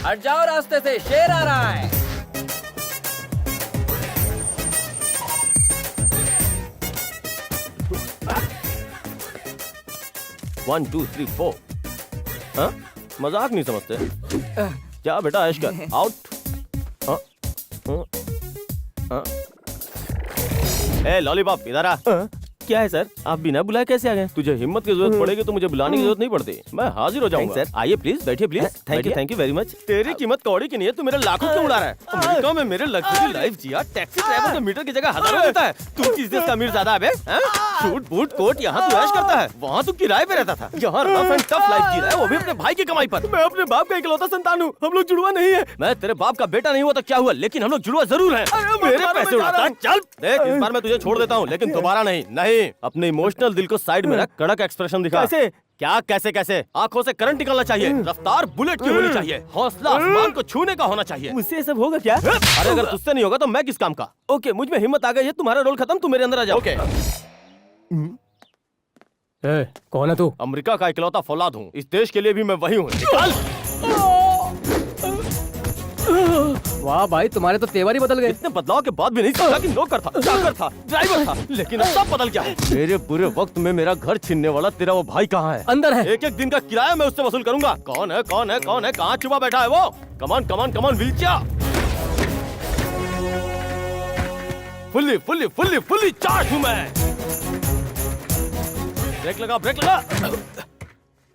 हट जाओ रास्ते से, शेर आ रहा है। One two three four. हाँ, मजाक नहीं समझते क्या बेटा? ऐश कर, आउट। ए लॉलीपॉप इधर आ। क्या है सर? आप बिना बुलाए कैसे आ गए? तुझे हिम्मत की जरूरत पड़ेगी तो मुझे बुलाने की जरूरत नहीं पड़ती, मैं हाजिर हो जाऊंगा। सर आइए प्लीज बैठिए please. Thank you very much. तेरी कीमत कौड़ी की नहीं है, तू मेरे लाखों क्यों उड़ा रहा है? अमेरिका में मेरे लग्जरी लाइफ जिया, टैक्सी ड्राइवर को मीटर की जगह हजारों देता है। तू किस देश का अमीर ज्यादा है? सूट बूट कोट यहाँ तू ऐश करता है, वहाँ तू किराए पे रहता था। यहाँ रफ एंड टफ लाइफ जी रहा है, वो भी अपने भाई की कमाई पर। मैं अपने बाप का इकलौता संतान हूँ, हम लोग जुड़वा नहीं है। मैं तेरे बाप का बेटा नहीं हुआ तो क्या हुआ, लेकिन हम लोग जुड़वा जरूर है। मेरे पैसे उड़ाता है, चल देख इस बार मैं तुझे छोड़ देता हूँ, लेकिन दोबारा नहीं। नहीं, अपने इमोशनल दिल को साइड में रख, कड़क एक्सप्रेशन दिखा। कैसे? क्या कैसे कैसे? आंखों से करंट निकलना चाहिए, रफ्तार बुलेट की होनी चाहिए, हौसला आसमान को छूने का होना चाहिए। मुझसे ये सब होगा क्या? अरे अगर तुझसे नहीं होगा तो मैं किस काम का? ओके, मुझ में हिम्मत आ गई है, तुम्हारा रोल खत्म, तुम मेरे अंदर आ जाओ। ओके। कौन है तू? अमेरिका का इकलौता फौलाद हूँ, इस देश के लिए भी मैं वही हूँ। वाह भाई, तुम्हारे तो तेवर ही बदल गए। इतने बदलाव के बाद भी नहीं समझा कि नौकर था, चाकर था, ड्राइवर था, लेकिन अब सब बदल गया। मेरे बुरे वक्त में मेरा घर छीनने वाला तेरा वो भाई कहाँ है? अंदर है। एक एक दिन का किराया मैं उससे वसूल करूंगा। कौन है कौन है कौन है? कहाँ छुपा बैठा है वो? कमान कमान कमान विल्चा। Fully fully fully fully charge हूँ मैं। ब्रेक लगा ब्रेक लगा।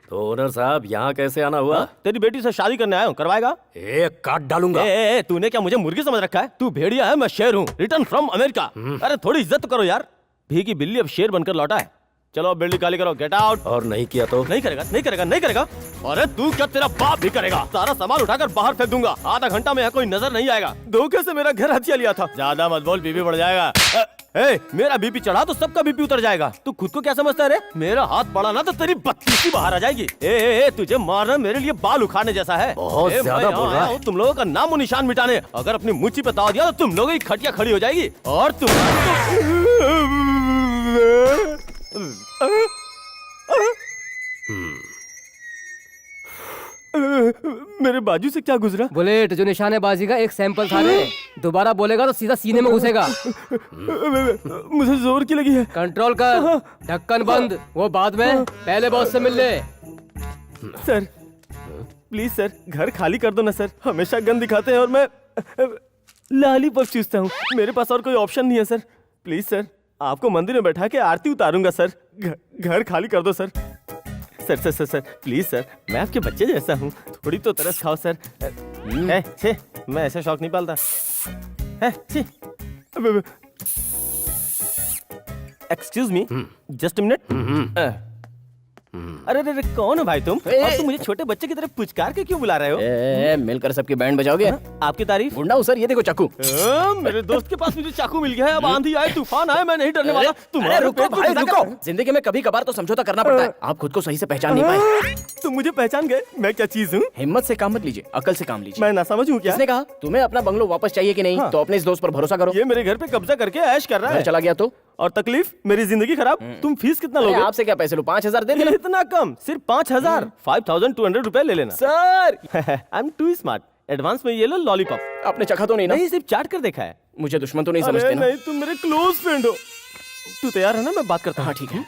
तो ओनर साहब यहाँ कैसे आना हुआ? तेरी बेटी से शादी करने आया हूँ, करवाएगा? एक काट डालूंगा। तूने क्या मुझे मुर्गी समझ रखा है? तू भेड़िया है, मैं शेर हूँ, रिटर्न फ्रॉम अमेरिका। अरे थोड़ी इज्जत तो करो यार। भीगी बिल्ली अब शेर बनकर लौटा है। चलो अब बिल्डिंग खाली करो, गेट आउट। और नहीं किया तो? नहीं करेगा नहीं करेगा नहीं करेगा। अरे तू क्या, तेरा बाप भी करेगा। सारा सामान उठाकर बाहर फेंक दूंगा, आधा घंटा में यहाँ कोई नजर नहीं आएगा। धोखे से मेरा घर हथिया लिया था। ज्यादा मत बोल, बीपी बढ़ जाएगा। मेरा बीपी चढ़ा तो सबका बीपी उतर जाएगा। तू खुद को क्या समझता है रे? मेरा हाथ बढ़ा ना तो तेरी बत्तीसी बाहर आ जाएगी। तुझे मारना मेरे लिए बाल उखाड़ने जैसा है। बहुत ज्यादा बोल रहा है। तुम लोगों का नामो निशान मिटाने। अगर अपनी मुच्ची पे ताव दिया तो तुम लोगों की खटिया खड़ी हो जाएगी और तुम मेरे बाजू से क्या गुजरा? बुलेट जो निशानेबाजी का एक सैंपल था रे। दोबारा बोलेगा तो सीधा सीने में घुसेगा। मुझे जोर की लगी है। कंट्रोल कर, ढक्कन बंद। वो बाद में, पहले बॉस से मिल ले। सर प्लीज सर, घर खाली कर दो ना सर। हमेशा गन दिखाते हैं और मैं लॉलीपॉप चूसता हूँ। मेरे पास और कोई ऑप्शन नहीं है सर। प्लीज सर, आपको मंदिर में बैठा के आरती उतारूंगा सर। घर खाली कर दो sir. Sir sir sir sir please sir, मैं आपके बच्चे जैसा हूँ, थोड़ी तो तरस खाओ सर। छे, मैं ऐसा शौक नहीं पालता। Excuse me, just minute. अरे अरे कौन हो भाई तुम? और तुम मुझे छोटे बच्चे की तरह पुचकार के क्यों बुला रहे हो? मिलकर सबकी बैंड बजाओगे? आपकी तारीफ। गुंडा हूँ सर, ये देखो चाकू। मेरे दोस्त के पास मुझे चाकू मिल गया है। अब आंधी आए तूफान आए, मैं नहीं डरने वाला। तुम्हारे रुको भाई रुको, जिंदगी में कभी कभार तो समझौता करना पड़ता है। आप खुद को सही से पहचान नहीं पाए। तुम मुझे पहचान गए? मैं क्या चीज हूँ? हिम्मत से काम मत लीजिए, अकल से काम लीजिए। मैं ना समझूं क्या? किसने कहा? तुम्हें अपना बंगलो वापस चाहिए कि नहीं? तो अपने इस दोस्त पर भरोसा करो। ये मेरे घर पे कब्जा करके ऐश कर रहा है। चला गया तो? और तकलीफ मेरी जिंदगी खराब। तुम फीस कितना लोगे? आपसे क्या पैसे लो? 5,000 दे देना। इतना कम? सिर्फ 5,000? 5,200 रुपए ले लेना sir. I am too smart. Advance में ये लो लॉलीपॉप। आपने चखा तो नहीं ना? नहीं, सिर्फ चाट कर देखा है। मुझे दुश्मन तो नहीं समझते ना? नहीं, तुम मेरे क्लोज फ्रेंड हो। तू तैयार है ना? मैं बात करता हूँ। हाँ ठीक है।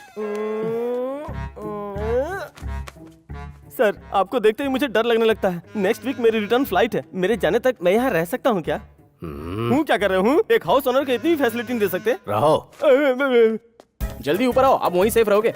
सर आपको देखते ही मुझे डर लगने लगता है। नेक्स्ट वीक मेरी रिटर्न फ्लाइट है। मेरे जाने तक मैं यहाँ रह सकता हूँ क्या? हूँ क्या कर रहे हूँ? एक हाउस ओनर को इतनी फैसिलिटी नहीं दे सकते? रहो, जल्दी ऊपर आओ, आप वहीं सेफ रहोगे।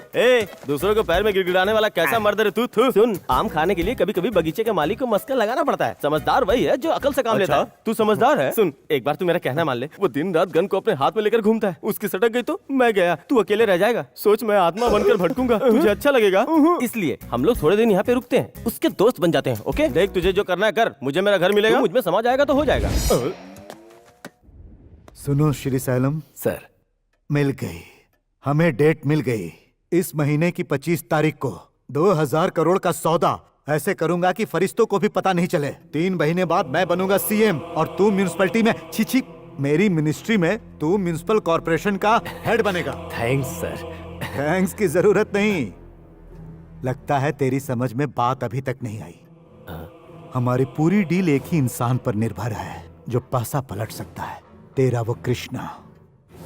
दूसरों को पैर में गिड़गिड़ाने वाला कैसा मर्द है तू? सुन, आम खाने के लिए कभी कभी बगीचे के मालिक को मस्का लगाना पड़ता है। समझदार वही है जो अकल से काम लेता है। तू समझदार है? सुन, एक बार तू मेरा कहना मान ले। वो दिन रात गन को अपने हाथ में लेकर घूमता है। उसकी सटक गई तो मैं गया, तू अकेले रह जाएगा। सोच, मैं आत्मा बनकर भटकूंगा। तुझे अच्छा लगेगा? इसलिए हम लोग थोड़े दिन यहाँ पे रुकते हैं, उसके दोस्त बन जाते हैं। ओके देख, तुझे जो करना है कर। मुझे मेरा घर मिलेगा, मुझ में समा जाएगा तो हो जाएगा। सुनो श्री सैलम सर, मिल गई, हमें डेट मिल गई। इस महीने की 25 तारीख को 2,000 करोड़ का सौदा ऐसे करूंगा कि फरिश्तों को भी पता नहीं चले। 3 महीने बाद मैं बनूंगा सीएम और तू म्यूनिसिपैलिटी में, छी मेरी मिनिस्ट्री में तू म्यूनिसिपल कॉर्पोरेशन का हेड बनेगा। Thanks sir. थैंक्स की जरूरत नहीं। लगता है तेरी समझ में बात अभी तक नहीं आई। हमारी पूरी डील एक ही इंसान पर निर्भर है जो पासा पलट सकता है, तेरा वो कृष्णा।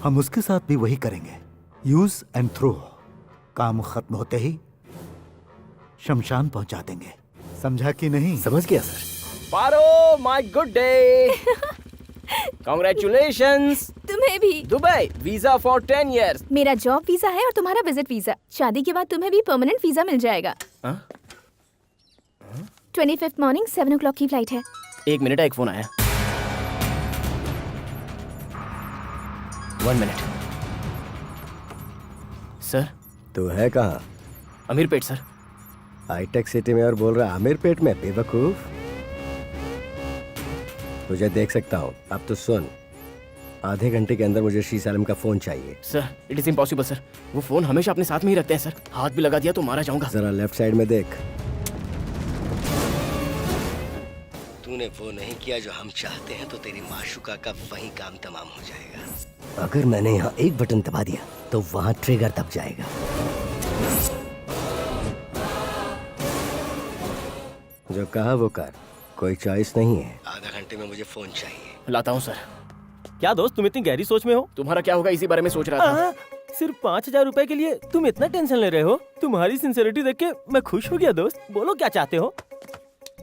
हम उसके साथ भी वही करेंगे, यूज एंड थ्रो। काम खत्म होते ही शमशान पहुंचा देंगे, समझा कि नहीं? समझ गया sir. Paro, my good day. Congratulations! तुम्हें भी। Dubai visa for 10 years। मेरा जॉब वीजा है और तुम्हारा विजिट वीजा। शादी के बाद तुम्हें भी परमानेंट वीजा मिल जाएगा। 25th मॉर्निंग 7 o'clock की फ्लाइट है। एक मिनट, एक फोन आया। 1 minute। सर, तू है कहाँ? अमीरपेट सर। हाईटेक सिटी में और बोल रहा आमिरपेट में, बेवकूफ। तुझे देख सकता हूँ। अब तो सुन, आधे घंटे के अंदर मुझे श्री सालम का फोन चाहिए। Sir, it is impossible sir. वो फोन हमेशा अपने साथ में ही रखते हैं सर। हाथ भी लगा दिया तो मारा जाऊंगा। जरा लेफ्ट साइड में देख। तूने वो नहीं किया जो हम चाहते हैं तो तेरी माशुका का वहीं काम तमाम हो जाएगा। अगर मैंने यहाँ एक बटन दबा दिया तो वहाँ ट्रिगर दब जाएगा। जो कहा वो कर, कोई चॉइस नहीं है। आधा घंटे में मुझे फोन चाहिए। लाता हूँ सर। क्या दोस्त, तुम इतनी गहरी सोच में हो? तुम्हारा क्या होगा इसी बारे में सोच रहा था। सिर्फ 5,000 रुपए के लिए तुम इतना टेंशन ले रहे हो? तुम्हारी सिंसियरिटी देख के मैं खुश हो गया दोस्त। बोलो क्या चाहते हो?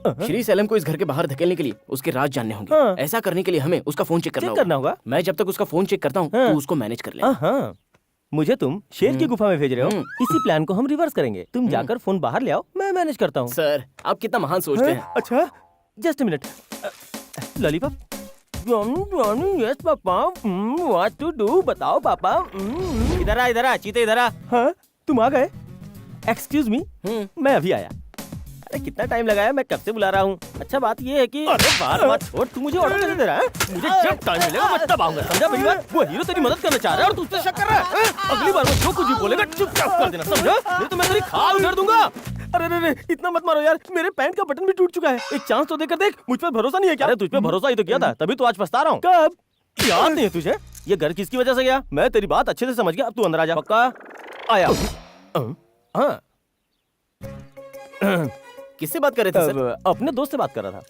श्री सैलम को इस घर के बाहर धकेलने के लिए उसके राज जानने होंगे। हाँ। ऐसा करने के लिए हमें उसका फोन चेक करना होगा। मैं जब तक उसका फोन चेक करता हूँ हाँ। तू उसको मैनेज कर ले। हाँ, मुझे तुम शेर की गुफा में भेज रहे हो। इसी प्लान को हम रिवर्स करेंगे। तुम जाकर फोन बाहर ले आओ, मैं मैनेज करता हूँ। सर, आप कितना महान सोचते हैं। अच्छा, just a minute. Lollipop. Yes पापा, व्हाट टू डू, बताओ पापा। इधर आ चीते, इधर आ। हाँ, तुम आ गए? एक्सक्यूज मी, मैं अभी आया। अरे कितना टाइम लगाया, मैं कब से बुला रहा हूँ। अच्छा, बात ये है कि अरे बार बार छोड़, तू मुझे ऑर्डर कैसे दे रहा है? मुझे जब टाइम मिलेगा मैं तब आऊंगा, समझा मेरी बात? वो हीरो तेरी मदद करना चाह रहा है और तू उससे शक कर रहा है। अगली बार वो जो कुछ भी बोलेगा चुपचाप कर देना, समझा? नहीं तो मैं तेरी खाल उधेड़ दूंगा। अरे रे रे, इतना मत मारो यार, मेरे पैंट का बटन भी टूट चुका है। एक चांस तो देकर देख। मुझ पर भरोसा नहीं है क्या? अरे तुझ पे भरोसा ही तो किया था, तभी तो आज पछता रहा हूँ। कब? याद नहीं है तुझे? ये घर किसकी वजह से गया? मैं तेरी बात अच्छे से समझ गया। अब तू अंदर आ जा। पक्का? आया। हाँ, किससे बात कर रहे थे सर? अपने दोस्त से बात कर रहा था।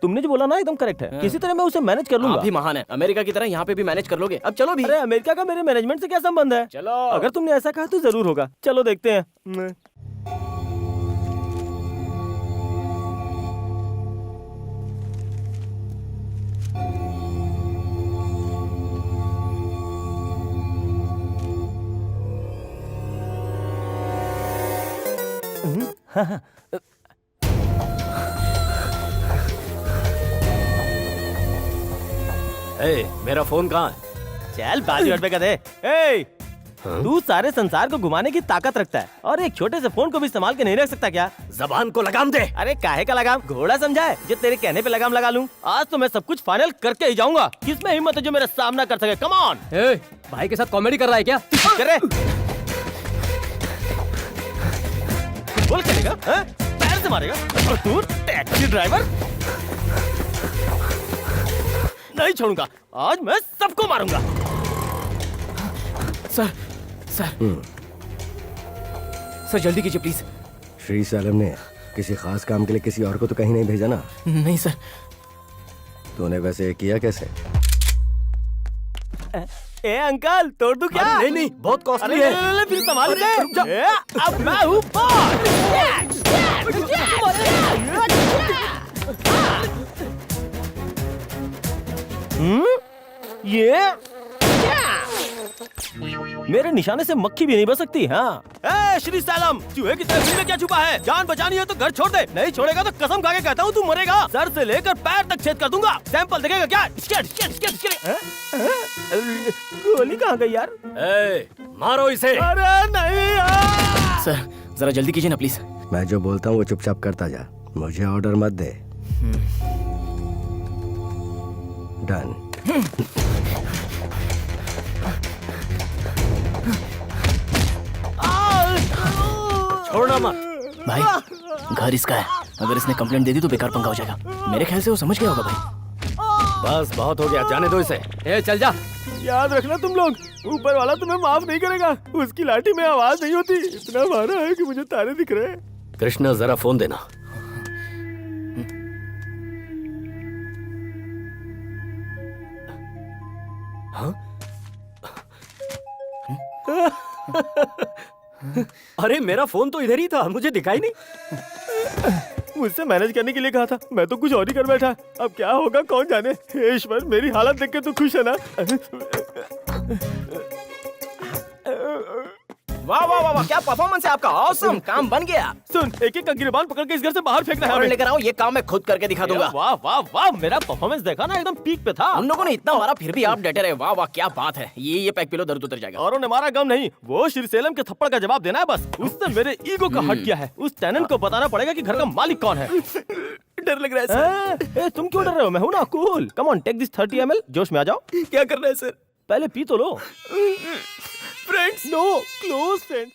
तुमने जो बोला ना एकदम करेक्ट है। किसी तरह मैं उसे मैनेज कर लूंगा। आप भी महान है, अमेरिका की तरह यहाँ पे भी मैनेज कर लोगे। अब चलो भी। अरे अमेरिका का मेरे मैनेजमेंट से क्या संबंध है? चलो। अगर तुमने ऐसा कहा तो जरूर होगा। चलो देखते हैं। मेरा फोन कहाँ है? चल बाजी पे कर दे। ए, तू सारे संसार को घुमाने की ताकत रखता है और एक छोटे से फोन को भी संभाल के नहीं रख सकता क्या? जबान को लगाम दे। अरे काहे का लगाम? घोड़ा समझा है जो तेरे कहने पे लगाम लगा लूं? आज तो मैं सब कुछ फाइनल करके ही जाऊंगा। किसमें हिम्मत है जो मेरा सामना कर सके? Come on. भाई के साथ कॉमेडी कर रहा है क्या? करे बोल करेगा, पैर से मारेगा और तू टैक्सी ड्राइवर? नहीं छोड़ूंगा, आज मैं सबको मारूंगा। सर, सर जल्दी कीजिए प्लीज। श्री सालम ने किसी खास काम के लिए किसी और को तो कहीं नहीं भेजा ना? नहीं सर। तूने वैसे किया कैसे? ए अंकल, तोड़ दूं क्या? नहीं नहीं, बहुत कॉस्टली है। ले, फिर संभाल ले। अब मैं हूँ ये मेरे निशाने से मक्खी भी नहीं बच सकती। हाँ, श्री सालम, चूहे की तस्वीर में क्या छुपा है? जान बचानी है तो घर छोड़ दे, नहीं छोड़ेगा तो कसम खा के कहता हूँ तू मरेगा। सर से लेकर पैर तक छेद कर दूंगा। सैंपल देखेगा क्या? गोली कहाँ गई यार? मारो इसे। अरे नहीं यार। सर जरा जल्दी कीजिए ना प्लीज। मैं जो बोलता हूँ वो चुपचाप करता जा, मुझे ऑर्डर मत दे। डन। छोड़ना मत भाई, घर इसका है। अगर इसने कंप्लेंट दे दी तो बेकार पंगा हो जाएगा। मेरे ख्याल से वो समझ गया होगा भाई। बस बहुत हो गया, जाने दो इसे। चल जा। याद रखना तुम लोग, ऊपर वाला तुम्हें माफ नहीं करेगा। उसकी लाठी में आवाज नहीं होती। इतना मारा है कि मुझे तारे दिख रहे हैं। कृष्णा जरा फोन देना। अरे मेरा फोन तो इधर ही था, मुझे दिखाई नहीं। मुझसे मैनेज करने के लिए कहा था, मैं तो कुछ और ही कर बैठा। अब क्या होगा कौन जाने। हे ईश्वर, मेरी हालत देख के तू खुश है ना? वाह वाह वाह वाह, क्या परफॉर्मेंस है आपका। ऑसम, काम बन गया। सुन, एक एक का गिरबान पकड़ के इस घर से बाहर फेंकना है और हमें। लेकर आओ, ये काम मैं खुद करके दिखा दूंगा। वाह वाह वाह, मेरा परफॉर्मेंस देखा ना, एकदम पीक पे था। हम लोगों ने इतना मारा फिर भी आप डटे रहे। वाह वाह, क्या बात है। ये पैक पिलो, दर्द उतर जाएगा। औरों ने मारा गम नहीं, वो श्रीसेलम के थप्पड़ का जवाब देना है बस। उसने मेरे ईगो का हट किया है। उस टेनेंट को बताना पड़ेगा कि घर का मालिक कौन है। डर लग रहा है ए, तुम क्यों डर रहे हो? मैं हूं ना cool. Come on, take this 30 ml। जोश में आ जाओ। क्या करना है सर? पहले पी तो लो। Friends, no, close friend.